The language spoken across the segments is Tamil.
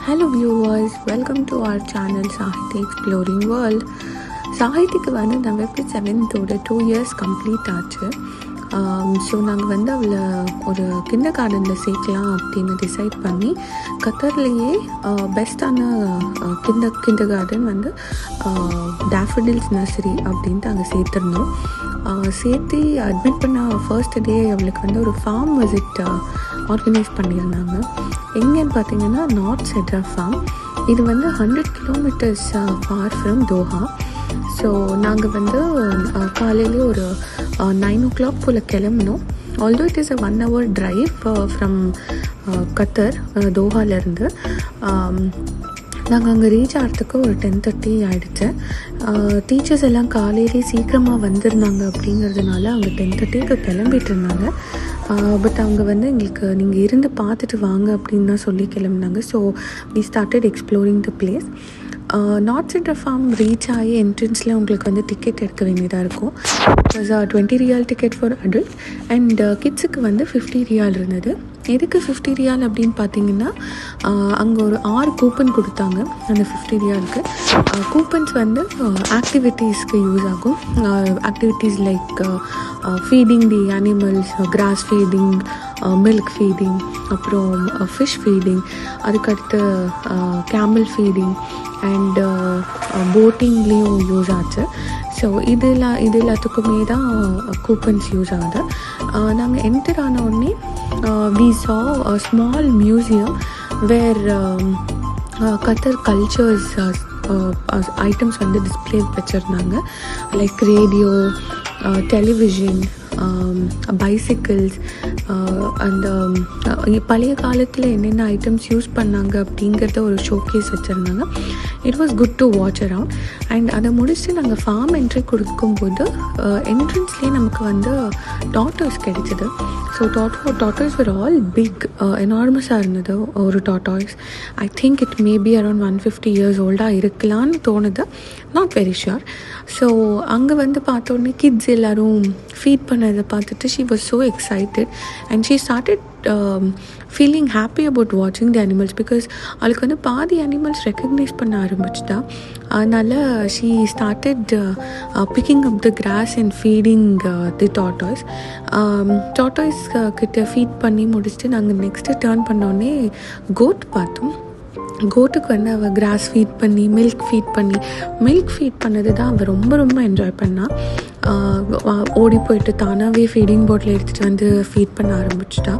Hello viewers, welcome to our channel Sahiti Exploring World. சாஹித்திக்கு வந்து நவம்பர் 7th 2 years கம்ப்ளீட் ஆச்சு. ஸோ நாங்கள் வந்து அவளை ஒரு கிண்டர் கார்டனில் சேர்க்கலாம் அப்படின்னு டிசைட் பண்ணி கத்தர்லேயே பெஸ்ட்டான கிண்டர் கார்டன் வந்து டேஃபடில்ஸ் நர்சரி அப்படின்ட்டு அங்கே சேர்த்துருந்தோம். சேர்த்து அட்மிட் பண்ண ஃபர்ஸ்ட் டே அவளுக்கு வந்து ஒரு ஃபார்ம் விசிட் ஆர்கனைஸ் பண்ணியிருந்தாங்க. எங்கேன்னு பார்த்தீங்கன்னா நார்த் செட்ரா ஃபார்ம். இது வந்து 100 kilometers far from Doha. So நாங்கள் வந்து காலையிலே ஒரு 9 o'clock போல் கிளம்பினோம். Although it is a 1 hour drive from Qatar தோஹாலேருந்து. நாங்கள் அங்கே ரீச் ஆகிறதுக்கு ஒரு 10:30 ஆகிடுச்சு. டீச்சர்ஸ் எல்லாம் காலையிலே சீக்கிரமாக வந்திருந்தாங்க அப்படிங்கிறதுனால அவங்க 10:30க்கு கிளம்பிட்டு இருந்தாங்க. பட் அவங்க வந்து எங்களுக்கு நீங்கள் இருந்து பார்த்துட்டு வாங்க அப்படின்னு தான் சொல்லி கிளம்புனாங்க. So we started exploring the place. North central farm reach ஆகி என்ட்ரன்ஸில் உங்களுக்கு வந்து டிக்கெட் எடுக்க வேண்டியதாக இருக்கும். It was 20 riyal ticket for adult and கிட்ஸுக்கு வந்து 50 riyal இருந்தது. எதுக்கு 50 riyal அப்படின்னு பார்த்தீங்கன்னா அங்கே ஒரு 6 கூப்பன் கொடுத்தாங்க அந்த 50 riyalக்கு. கூப்பன்ஸ் வந்து ஆக்டிவிட்டீஸ்க்கு யூஸ் ஆகும். ஆக்டிவிட்டீஸ் லைக் ஃபீடிங் தி animals, cross feeding, milk feeding, அப்புறம் ஃபிஷ் ஃபீடிங், அதுக்கடுத்து கேமல் ஃபீடிங் அண்டு போட்டிங்லேயும் யூஸ் ஆச்சு. ஸோ இது எல்லாத்துக்குமே தான் கூப்பன்ஸ் யூஸ் ஆகுது. நாங்கள் என்டர் ஆன உடனே we saw a small museum where Qatar cultures items வந்து டிஸ்பிளே வச்சுருந்தாங்க. லைக் ரேடியோ, டெலிவிஷன், பைசிக்கிள்ஸ், அந்த பழைய காலத்தில் என்னென்ன ஐட்டம்ஸ் யூஸ் பண்ணாங்க அப்படிங்கிறத ஒரு ஷோகேஸ் வச்சுருந்தாங்க. It was good to watch around. And அதை முடிச்சுட்டு நாங்கள் ஃபார்ம் என்ட்ரி கொடுக்கும்போது என்ட்ரன்ஸ்லேயே நமக்கு வந்து டாட்டர்ஸ் கிடைச்சிது. So tortoises were all big, எனார்மஸாக இருந்தது ஒரு tortoise. I think it maybe around 150 years ஓல்டாக இருக்கலான்னு தோணுது, நாட் வெரி ஷுர். ஸோ அங்கே வந்து பார்த்தோன்னே கிட்ஸ் எல்லோரும் ஃபீட் பண்ணதை பார்த்துட்டு she was so excited and she started feeling happy about watching the animals because அவளுக்கு வந்து பாதி அனிமல்ஸ் ரெக்கக்னைஸ் பண்ண ஆரம்பிச்சிட்டா. அதனால் she started picking up the grass and feeding the tortoise. tortoise கிட்ட ஃபீட் பண்ணி முடிச்சுட்டு நாங்கள் நெக்ஸ்ட்டு டேர்ன் பண்ணோடனே கோட் பார்த்தோம். கோட்டுக்கு வந்து அவள் கிராஸ் ஃபீட் பண்ணி மில்க் ஃபீட் பண்ணது தான் அவள் ரொம்ப ரொம்ப என்ஜாய் பண்ணாள். ஓடி போயிட்டு தானாகவே ஃபீடிங் பாட்டில் எடுத்துகிட்டு வந்து ஃபீட் பண்ண ஆரம்பிச்சிட்டா.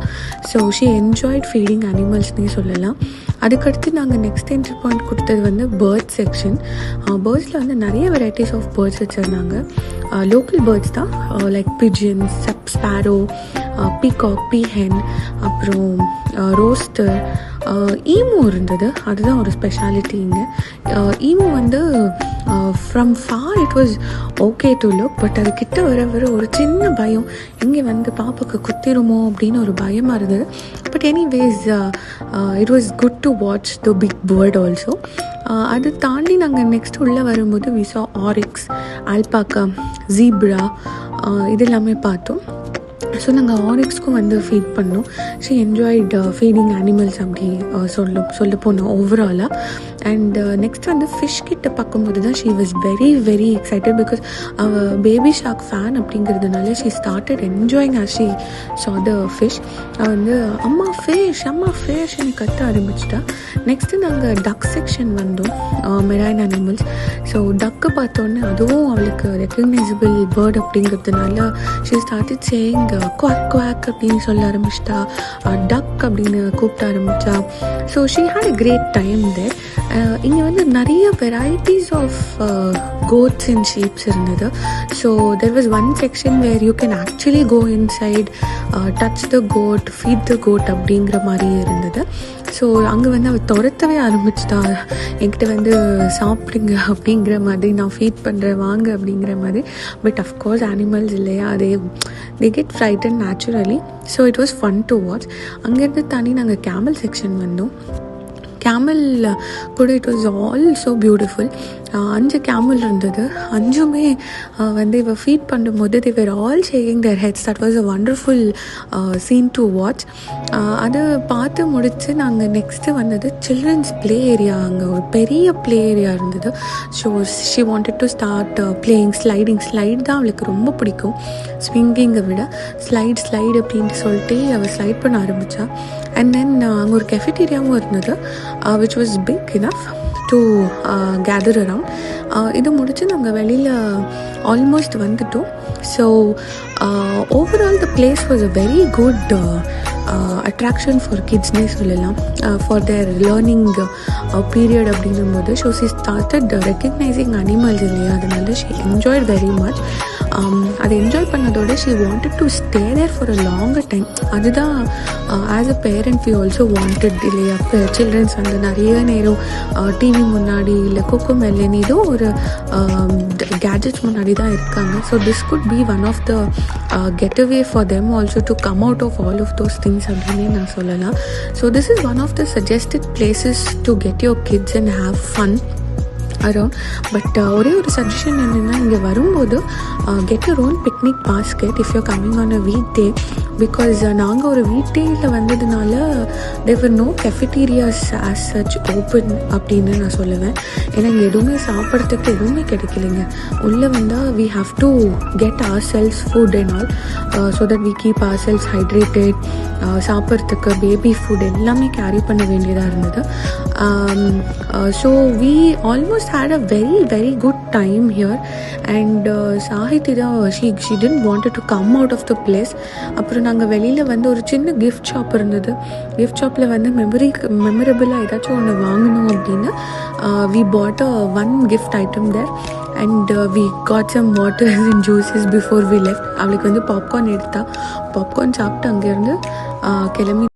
ஸோ ஷி என்ஜாய்ட் ஃபீடிங் அனிமல்ஸ்னே சொல்லலாம். அதுக்கடுத்து நாங்கள் நெக்ஸ்ட் என்ட்ரி பாயிண்ட் கொடுத்தது வந்து பேர்ட்ஸ் செக்ஷன். பேர்ட்ஸில் வந்து நிறைய வெரைட்டிஸ் ஆஃப் பேர்ட்ஸ் வச்சுருந்தாங்க. லோக்கல் பேர்ட்ஸ் தான், லைக் பிஜின்ஸ், ஸ்பேரோ, பீகாக், பீஹென், அப்புறம் ரோஸ்டர், ஈமு இருந்தது. அதுதான் ஒரு ஸ்பெஷாலிட்டி இங்கே. ஈமு வந்து from for it was okay to look, but அது கிட்ட வர ஒரு சின்ன பயம், இங்கே வந்து பாப்பாவுக்கு குத்திருமோ அப்படின்னு ஒரு பயமாக இருந்தது. But anyways it was good to watch the big bird also. அது தாண்டி நாங்கள் நெக்ஸ்ட் உள்ளே வரும்போது we saw oryx, alpaca, zebra, இது எல்லாமே பார்த்தோம். ஸோ நாங்கள் ஆரிக்ஸ்க்கும் வந்து ஃபீட் பண்ணோம். ஷி என்ஜாய்ட் ஃபீடிங் அனிமல்ஸ் அப்படி சொல்ல போனோம் ஓவராலாக. அண்ட் நெக்ஸ்ட் வந்து ஃபிஷ் கிட்ட பார்க்கும்போது தான் she was very very excited because அவள் பேபி ஷார்க் ஃபேன் அப்படிங்கிறதுனால she started enjoying as she saw the fish. அவள் வந்து அம்மா ஃபிஷ்ன்னு கத்த ஆரம்பிச்சிட்டா. நெக்ஸ்ட்டு நாங்கள் டக் செக்ஷன் வந்தோம், மெரைன் அனிமல்ஸ். ஸோ டக்கு பார்த்தோன்னே அதுவும் அவளுக்கு ரெக்கக்னைசபிள் பேர்ட் அப்படிங்கிறதுனால she started saying quack quack அப்படின்னு சொல்ல ஆரம்பிச்சிட்டா, டக் அப்படின்னு கூப்பிட ஆரம்பித்தா. So she had a great time there. இங்கே வந்து நிறைய varieties of goats and sheeps இருந்தது. So there was one section where you can actually go inside, touch the goat, feed the goat அப்படிங்கிற மாதிரி இருந்தது. ஸோ அங்கே வந்து அவள் துரத்தவே ஆரம்பிச்சிட்டா, என்கிட்ட வந்து சாப்பிடுங்க அப்படிங்கிற மாதிரி, நான் ஃபீட் பண்ணுறேன் வாங்க அப்படிங்கிற மாதிரி. பட் அஃப்கோர்ஸ் அனிமல்ஸ் இல்லையா, they get frightened naturally. So it was fun to watch. அங்கேருந்து தாண்டி நாங்கள் கேமல் செக்ஷன் வந்தோம். கேமல் கூட it was all so beautiful. 5 camel இருந்தது. 5மே வந்து இவ ஃபீட் பண்ணும்போது they were all shaking their heads. That was a wonderful scene to watch. அது பார்த்து முடித்து நாங்கள் நெக்ஸ்ட்டு வந்தது சில்ட்ரன்ஸ் ப்ளே ஏரியா. அங்கே ஒரு பெரிய ப்ளே ஏரியா இருந்தது. So she wanted to start playing slide தான் அவளுக்கு ரொம்ப பிடிக்கும், ஸ்விங்கிங்கை விட. ஸ்லைடு அப்படின்ட்டு சொல்லிட்டு அவள் ஸ்லைட் பண்ண ஆரம்பித்தா. அண்ட் தென் அங்கே ஒரு கெஃபிடீரியாவும் இருந்தது which was big enough to gather around. இது முடிச்சு நாங்கள் வெளியில் ஆல்மோஸ்ட் வந்துட்டோம். So overall the place was a very good attraction for கிட்ஸ்னே சொல்லலாம், ஃபார் தேர் லேர்னிங் பீரியட் அப்படிங்கும்போது. So she started recognizing animals இல்லையா, அதனால ஷி என்ஜாய்ட் வெரி மச். அதை என்ஜாய் பண்ணதோட she wanted to stay there for a longer time. அதுதான் as a parent we also wanted இல்லையா. சில்ட்ரன்ஸ் வந்து நிறைய நேரம் டிவி முன்னாடி இல்லை கொக்கோ மெல்லன் ஏதோ ஒரு கேஜெட்ஸ் முன்னாடி தான் இருக்காங்க. So this could be one of the get away for them also to come out of all of those things அப்படின்னே நான் சொல்லலாம். So this is one of the suggested places to get your kids and have fun around. But ஒரே ஒரு சஜஷன் என்னென்னா, இங்கே வரும்போது get your own picnic basket if you coming on a week day. Because நாங்கள் ஒரு வீக் டேயில் வந்ததுனால there no கெஃபிடீரியாஸ் as such open அப்படின்னு நான் சொல்லுவேன். ஏன்னா இங்கே எதுவுமே சாப்பிட்றதுக்கு எதுவுமே கிடைக்கலைங்க. உள்ளே வந்தால் we have to get ourselves food and all so that we keep ourselves hydrated. சாப்பிட்றதுக்கு பேபி ஃபுட் எல்லாமே கேரி பண்ண வேண்டியதாக இருந்தது. So we almost had a very good time here. And Sahithi தான் she didn't wanted to come out of the place. அப்புறம் நாங்கள் வெளியில் வந்து ஒரு சின்ன கிஃப்ட் ஷாப் இருந்தது. கிஃப்ட் ஷாப்பில் வந்து மெமரபிளாக ஏதாச்சும் ஒன்று வாங்கணும் அப்படின்னு we bought one gift item there and we got some waters and juices before we left. அவளுக்கு வந்து பாப்கார்ன் எடுத்தா, பாப்கார்ன் சாப்பிட்டு அங்கேருந்து கிளம்பி